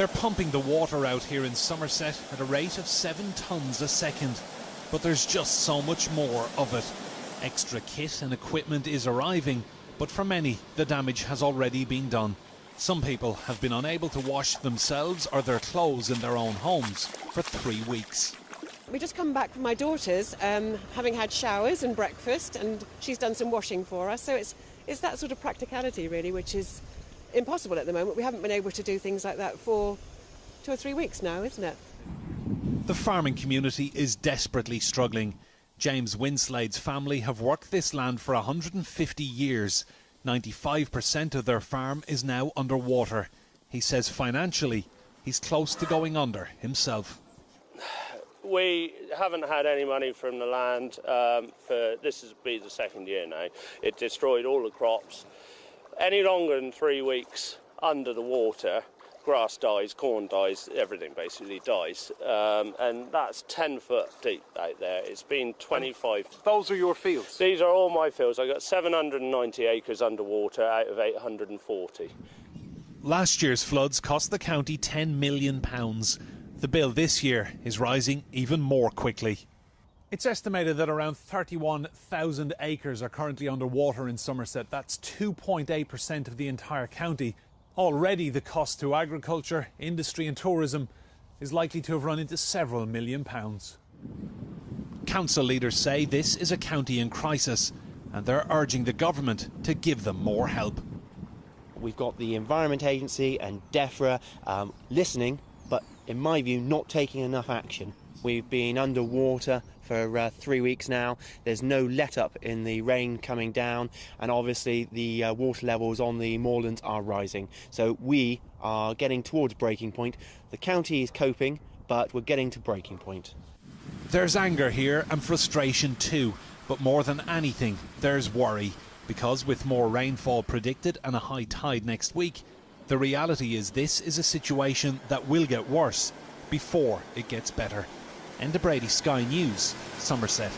They're pumping the water out here in Somerset at a rate of 7 tonnes a second. But there's just so much more of it. Extra kit and equipment is arriving, but for many, the damage has already been done. Some people have been unable to wash themselves or their clothes in their own homes for 3 weeks. We just come back from my daughter's, having had showers and breakfast, and she's done some washing for us. So it's that sort of practicality, really, which is impossible at the moment. We haven't been able to do things like that for 2 or 3 weeks now, isn't it? The farming community is desperately struggling. James Winslade's family have worked this land for 150 years. 95% of their farm is now underwater. He says financially, he's close to going under himself. We haven't had any money from the land this has been the 2nd year now. It destroyed all the crops. Any longer than 3 weeks under the water, grass dies, corn dies, everything basically dies. And that's 10 foot deep out there. It's been 25. Those are your fields? These are all my fields. I've got 790 acres underwater out of 840. Last year's floods cost the county £10 million. The bill this year is rising even more quickly. It's estimated that around 31,000 acres are currently underwater in Somerset. That's 2.8% of the entire county. Already the cost to agriculture, industry and tourism is likely to have run into several £1 million. Council leaders say this is a county in crisis and they're urging the government to give them more help. We've got the Environment Agency and DEFRA listening, but in my view not taking enough action. We've been underwater for 3 weeks now. There's no let-up in the rain coming down, and obviously the water levels on the moorlands are rising. So we are getting towards breaking point. The county is coping, but we're getting to breaking point. There's anger here and frustration too, but more than anything, there's worry. Because with more rainfall predicted and a high tide next week, the reality is this is a situation that will get worse before it gets better. Enda Brady, Sky News, Somerset.